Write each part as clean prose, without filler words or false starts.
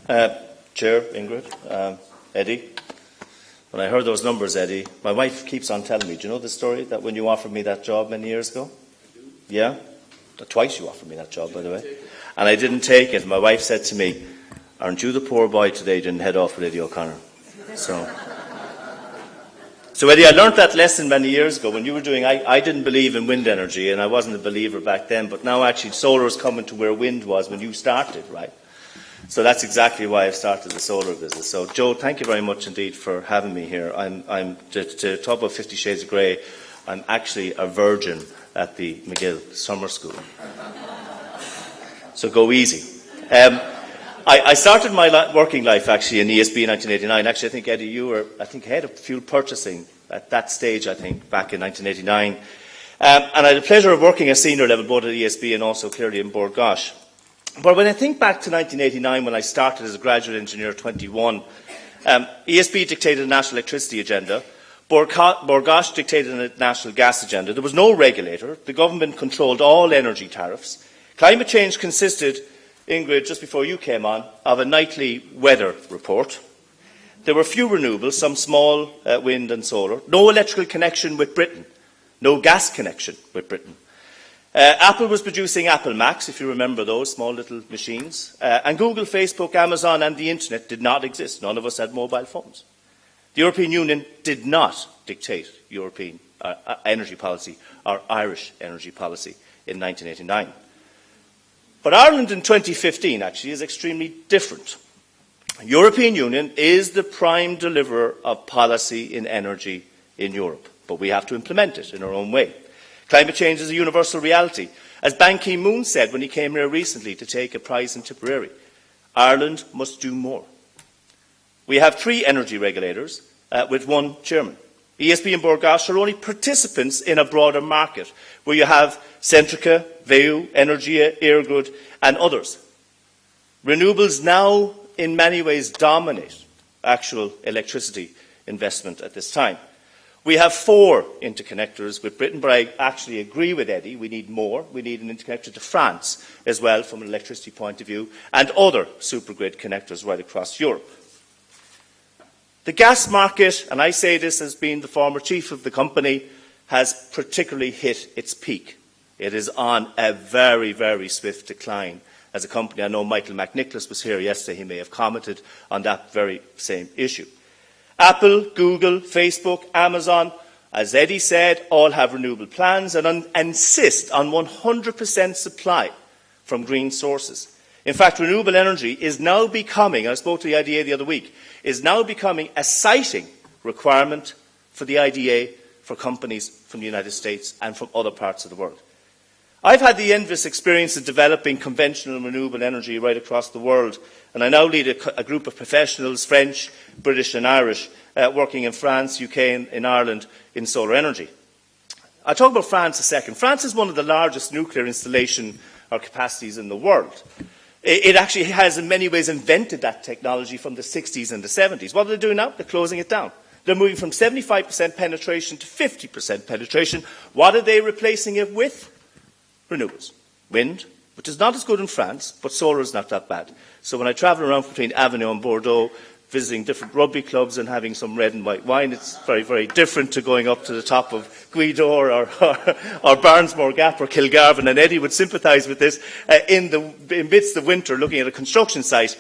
Chair, Ingrid, Eddie. When I heard those numbers, Eddie, my wife keeps on telling me, do you know the story that when you offered me that job many years ago? Yeah? Twice you offered me that job, by the way. And I didn't take it. My wife said to me, aren't you the poor boy today didn't head off with Eddie O'Connor? So Eddie, I learned that lesson many years ago when you were doing, I didn't believe in wind energy and I wasn't a believer back then, but now actually solar is coming to where wind was when you started, right? So that's exactly why I've started the solar business. So Joe, thank you very much indeed for having me here. I'm to talk about 50 Shades of Grey, I'm actually a virgin at the McGill Summer School. So go easy. I started my working life actually in ESB in 1989. Actually, I think, Eddie, you were, head of fuel purchasing at that stage, back in 1989. And I had the pleasure of working at senior level, both at ESB and also clearly in Bord Gais. But when I think back to 1989, when I started as a graduate engineer at 21, ESB dictated a national electricity agenda. Bord Gais dictated a national gas agenda. There was no regulator. The government controlled all energy tariffs. Climate change consisted, Ingrid, just before you came on, of a nightly weather report. There were few renewables, some small wind and solar. No electrical connection with Britain. No gas connection with Britain. Apple was producing Apple Macs, if you remember those small little machines. And Google, Facebook, Amazon and the Internet did not exist. None of us had mobile phones. The European Union did not dictate European energy policy or Irish energy policy in 1989. But Ireland in 2015 actually is extremely different. The European Union is the prime deliverer of policy in energy in Europe, but we have to implement it in our own way. Climate change is a universal reality. As Ban Ki-moon said when he came here recently to take a prize in Tipperary, Ireland must do more. We have 3 energy regulators with 1 chairman. ESB and Bord Gais are only participants in a broader market where you have Centrica, Veu, Energia, Airgrid and others. Renewables now in many ways dominate actual electricity investment at this time. We have 4 interconnectors with Britain, but I actually agree with Eddie, we need more. We need an interconnector to France as well from an electricity point of view and other supergrid connectors right across Europe. The gas market, and I say this as being the former chief of the company, has particularly hit its peak. It is on a very, very swift decline as a company. I know Michael McNicholas was here yesterday. He may have commented on that very same issue. Apple, Google, Facebook, Amazon, as Eddie said, all have renewable plans and insist on 100% supply from green sources. In fact, renewable energy is now becoming, I spoke to the IDA the other week, is now becoming a siting requirement for the IDA for companies from the United States and from other parts of the world. I've had the envious experience of developing conventional and renewable energy right across the world, and I now lead a group of professionals, French, British and Irish, working in France, UK and in Ireland in solar energy. I'll talk about France a second. France is one of the largest nuclear installation or capacities in the world. It actually has in many ways invented that technology from the 60s and the 70s. What are they doing now? They're closing it down. They're moving from 75% penetration to 50% penetration. What are they replacing it with? Renewables. Wind, which is not as good in France, but solar is not that bad. So when I travel around between Avignon and Bordeaux, visiting different rugby clubs and having some red and white wine, it's very, very different to going up to the top of Gweedore or Barnesmore Gap or Kilgarvan. And Eddie would sympathise with this. In midst of winter, looking at a construction site,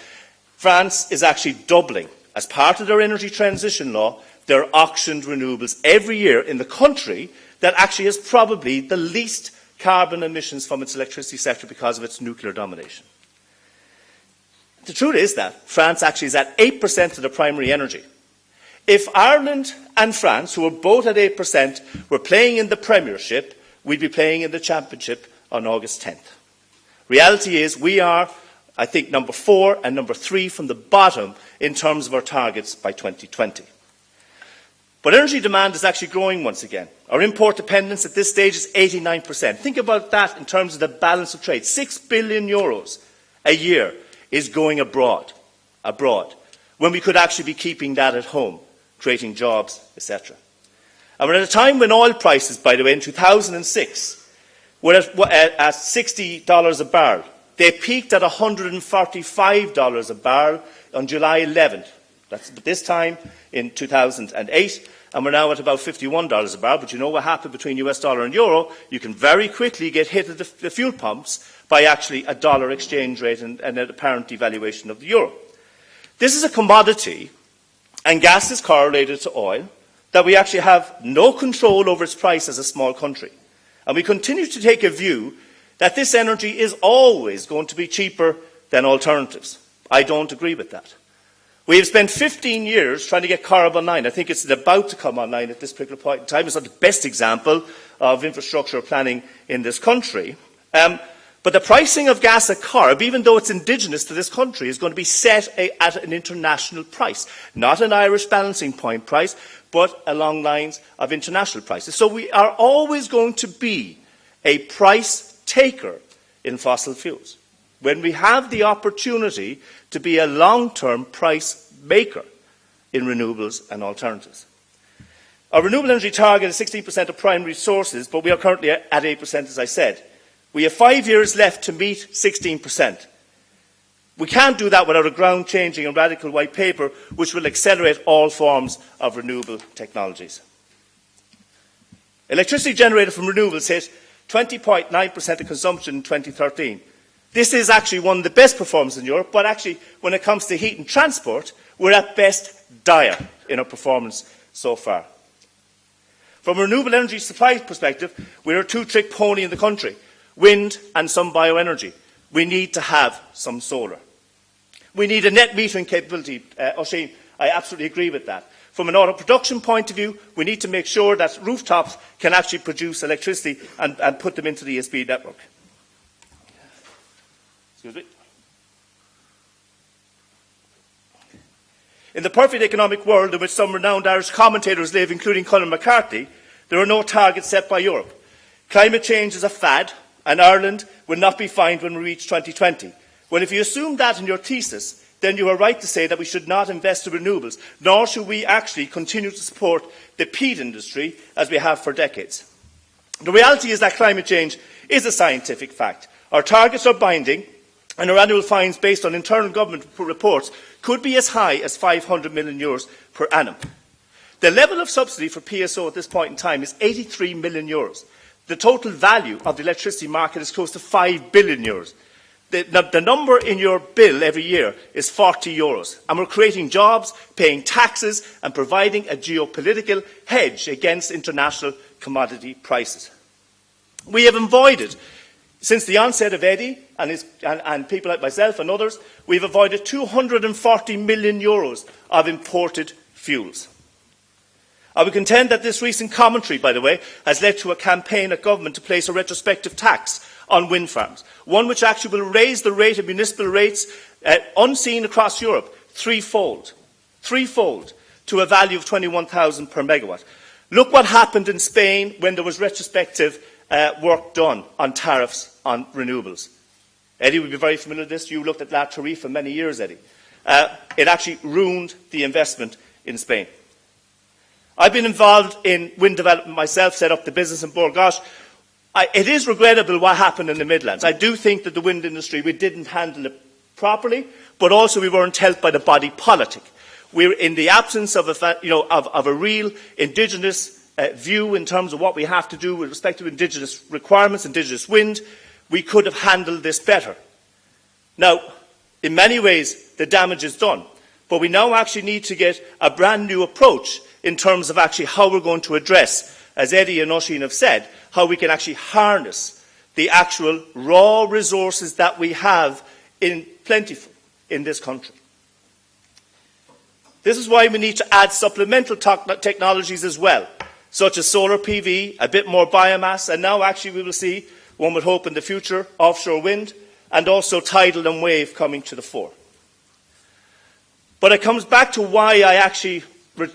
France is actually doubling, as part of their energy transition law, their auctioned renewables every year in the country that actually has probably the least carbon emissions from its electricity sector because of its nuclear domination. The truth is that France actually is at 8% of the primary energy. If Ireland and France, who are both at 8%, were playing in the Premiership, we'd be playing in the Championship on August 10th. Reality is we are, I think, number 4 and number 3 from the bottom in terms of our targets by 2020. But energy demand is actually growing once again. Our import dependence at this stage is 89%. Think about that in terms of the balance of trade. €6 billion a year is going abroad, when we could actually be keeping that at home, creating jobs, etc. And we're at a time when oil prices, by the way, in 2006, were at $60 a barrel. They peaked at $145 a barrel on July 11th. That's this time in 2008, and we're now at about $51 a barrel. But you know what happened between US dollar and euro? You can very quickly get hit at the fuel pumps by actually a dollar exchange rate and an apparent devaluation of the euro. This is a commodity, and gas is correlated to oil, that we actually have no control over its price as a small country. And we continue to take a view that this energy is always going to be cheaper than alternatives. I don't agree with that. We have spent 15 years trying to get Corrib online. I think it's about to come online at this particular point in time. It's not the best example of infrastructure planning in this country. But the pricing of gas at Corrib, even though it's indigenous to this country, is going to be set at an international price. Not an Irish balancing point price, but along lines of international prices. So we are always going to be a price taker in fossil fuels, when we have the opportunity to be a long-term price maker in renewables and alternatives. Our renewable energy target is 16% of primary sources, but we are currently at 8%, as I said. We have 5 years left to meet 16%. We can't do that without a ground-changing and radical white paper which will accelerate all forms of renewable technologies. Electricity generated from renewables hit 20.9% of consumption in 2013. This is actually one of the best performances in Europe, but actually, when it comes to heat and transport, we're at best dire in our performance so far. From a renewable energy supply perspective, we're a two-trick pony in the country: wind and some bioenergy. We need to have some solar. We need a net metering capability. Oisin, I absolutely agree with that. From an auto production point of view, we need to make sure that rooftops can actually produce electricity and put them into the ESB network. Excuse me. In the perfect economic world in which some renowned Irish commentators live, including Colin McCarthy, there are no targets set by Europe. Climate change is a fad, and Ireland will not be fined when we reach 2020. Well, if you assume that in your thesis, then you are right to say that we should not invest in renewables, nor should we actually continue to support the peat industry as we have for decades. The reality is that climate change is a scientific fact. Our targets are binding, and our annual fines based on internal government reports could be as high as €500 million per annum. The level of subsidy for PSO at this point in time is €83 million. The total value of the electricity market is close to €5 billion. The number in your bill every year is €40, and we're creating jobs, paying taxes, and providing a geopolitical hedge against international commodity prices. We have avoided, since the onset of Eddie and people like myself and others, we've avoided €240 million of imported fuels. I would contend that this recent commentary, by the way, has led to a campaign at government to place a retrospective tax on wind farms, one which actually will raise the rate of municipal rates unseen across Europe threefold, to a value of 21,000 per megawatt. Look what happened in Spain when there was retrospective work done on tariffs on renewables. Eddie would be very familiar with this. You looked at La Tarifa for many years, Eddie. It actually ruined the investment in Spain. I've been involved in wind development myself, set up the business in Bord Gais. It is regrettable what happened in the Midlands. I do think that the wind industry, we didn't handle it properly, but also we weren't helped by the body politic. We're in the absence of a real indigenous view in terms of what we have to do with respect to indigenous requirements, indigenous wind. We could have handled this better. Now, in many ways, the damage is done, but we now actually need to get a brand new approach in terms of actually how we're going to address, as Eddie and Oisin have said, how we can actually harness the actual raw resources that we have in plentiful in this country. This is why we need to add supplemental technologies as well, such as solar PV, a bit more biomass, and now actually we will see, one would hope in the future, offshore wind, and also tidal and wave coming to the fore. But it comes back to why I actually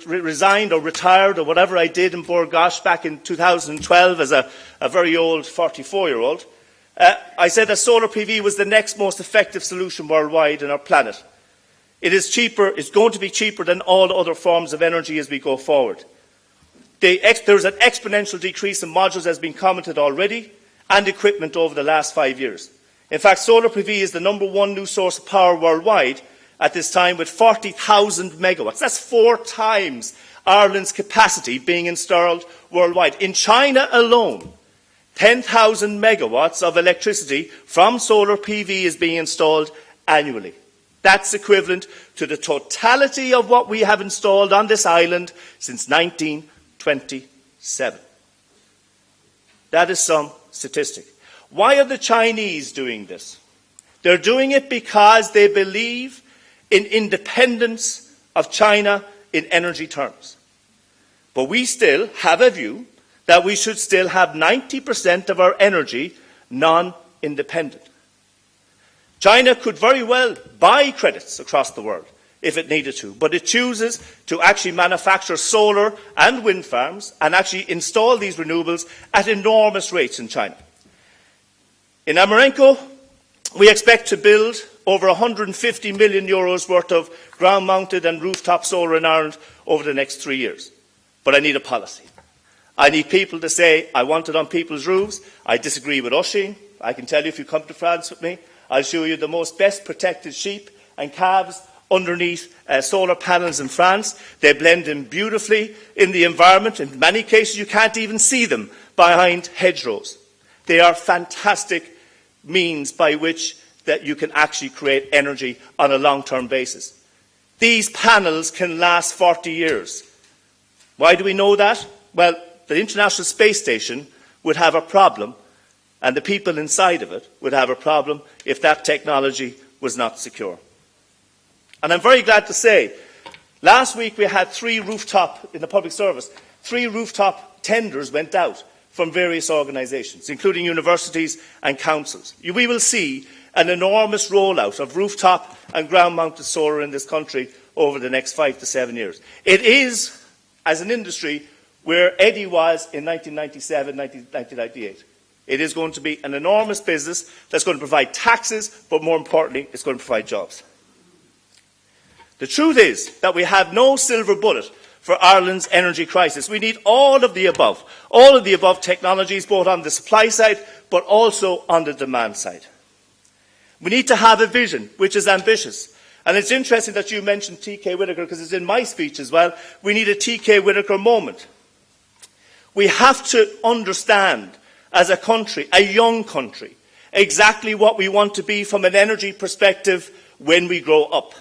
resigned or retired or whatever I did in Bord Gais back in 2012 as a very old 44-year-old. I said that solar PV was the next most effective solution worldwide on our planet. It is cheaper, it's going to be cheaper than all other forms of energy as we go forward. There is an exponential decrease in modules, as has been commented already, and equipment over the last 5 years. In fact, solar PV is the #1 new source of power worldwide at this time, with 40,000 megawatts. That's 4 times Ireland's capacity being installed worldwide. In China alone, 10,000 megawatts of electricity from solar PV is being installed annually. That's equivalent to the totality of what we have installed on this island since 1927. That is some statistic. Why are the Chinese doing this? They're doing it because they believe in independence of China in energy terms. But we still have a view that we should still have 90% of our energy non-independent. China could very well buy credits across the world if it needed to, but it chooses to actually manufacture solar and wind farms and actually install these renewables at enormous rates in China. In Amerenco, we expect to build over €150 million worth of ground-mounted and rooftop solar in Ireland over the next 3 years. But I need a policy. I need people to say, I want it on people's roofs. I disagree with Oisin. I can tell you, if you come to France with me, I'll show you the most best protected sheep and calves underneath solar panels in France. They blend in beautifully in the environment. In many cases, you can't even see them behind hedgerows. They are fantastic means by which that you can actually create energy on a long-term basis. These panels can last 40 years. Why do we know that? Well, the International Space Station would have a problem, and the people inside of it would have a problem if that technology was not secure. And I'm very glad to say, last week we had 3 rooftop, in the public service, 3 rooftop tenders went out from various organisations, including universities and councils. We will see an enormous rollout of rooftop and ground-mounted solar in this country over the next 5 to 7 years. It is, as an industry, where Eddie was in 1997, 1998. It is going to be an enormous business that's going to provide taxes, but more importantly, it's going to provide jobs. The truth is that we have no silver bullet for Ireland's energy crisis. We need all of the above technologies, both on the supply side, but also on the demand side. We need to have a vision which is ambitious. And it's interesting that you mentioned T.K. Whitaker, because it's in my speech as well. We need a T.K. Whitaker moment. We have to understand, as a country, a young country, exactly what we want to be from an energy perspective when we grow up.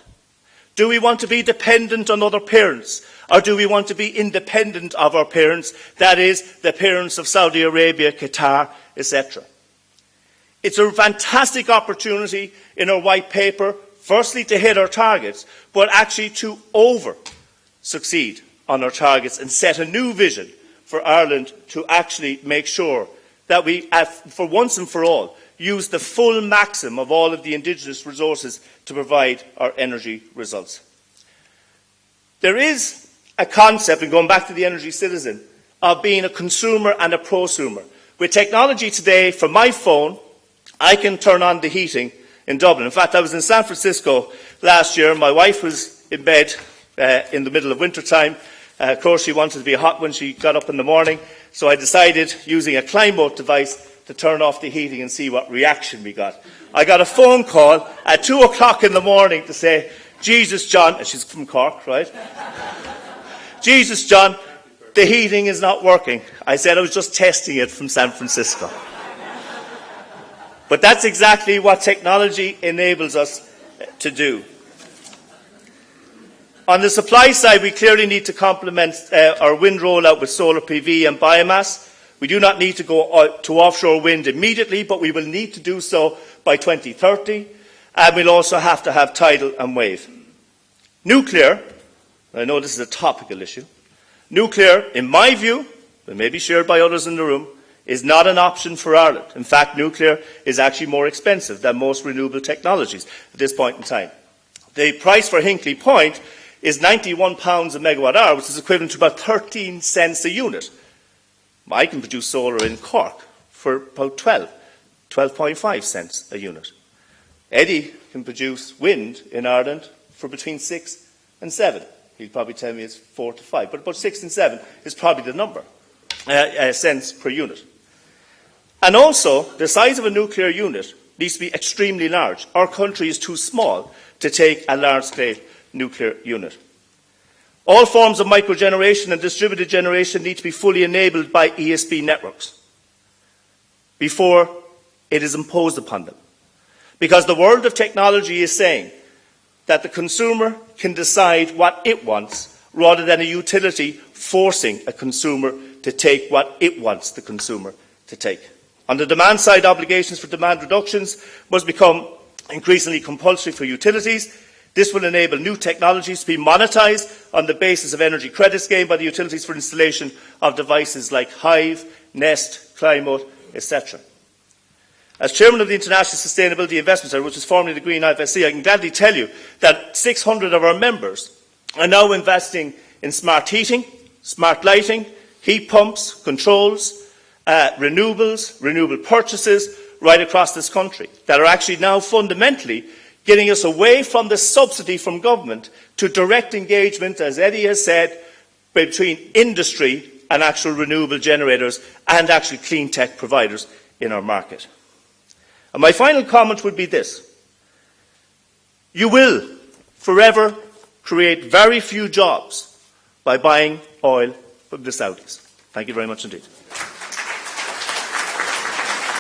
Do we want to be dependent on other parents, or do we want to be independent of our parents, that is, the parents of Saudi Arabia, Qatar, etc.? It's a fantastic opportunity in our white paper, firstly to hit our targets, but actually to succeed on our targets and set a new vision for Ireland to actually make sure that we, for once and for all, use the full maximum of all of the indigenous resources to provide our energy results. There is a concept, and going back to the energy citizen, of being a consumer and a prosumer. With technology today, from my phone, I can turn on the heating in Dublin. In fact, I was in San Francisco last year. My wife was in bed in the middle of winter time. Of course, she wanted to be hot when she got up in the morning, so I decided, using a Kleinbolt device, to turn off the heating and see what reaction we got. I got a phone call at 2 o'clock in the morning to say, Jesus, John, and she's from Cork, right? Jesus, John, the heating is not working. I said I was just testing it from San Francisco. But that's exactly what technology enables us to do. On the supply side, we clearly need to complement our wind rollout with solar PV and biomass. We do not need to go to offshore wind immediately, but we will need to do so by 2030. And we'll also have to have tidal and wave. Nuclear, I know this is a topical issue, nuclear, in my view, but may be shared by others in the room, is not an option for Ireland. In fact, nuclear is actually more expensive than most renewable technologies at this point in time. The price for Hinkley Point is £91 a megawatt hour, which is equivalent to about 13 cents a unit. I can produce solar in Cork for about 12.5 cents a unit. Eddie can produce wind in Ireland for between 6 and 7. He'll probably tell me it's 4 to 5, but about 6 and 7 is probably the number, cents per unit. And also, the size of a nuclear unit needs to be extremely large. Our country is too small to take a large-scale nuclear unit. All forms of microgeneration and distributed generation need to be fully enabled by ESB networks before it is imposed upon them. Because the world of technology is saying that the consumer can decide what it wants rather than a utility forcing a consumer to take what it wants the consumer to take. On the demand side, obligations for demand reductions must become increasingly compulsory for utilities. This will enable new technologies to be monetised on the basis of energy credits gained by the utilities for installation of devices like Hive, Nest, Climate, etc. As Chairman of the International Sustainability Investment Centre, which is formerly the Green IFSC, I can gladly tell you that 600 of our members are now investing in smart heating, smart lighting, heat pumps, controls, renewables, renewable purchases right across this country that are actually now fundamentally getting us away from the subsidy from government to direct engagement, as Eddie has said, between industry and actual renewable generators and actual clean tech providers in our market. And my final comment would be this. You will forever create very few jobs by buying oil from the Saudis. Thank you very much indeed.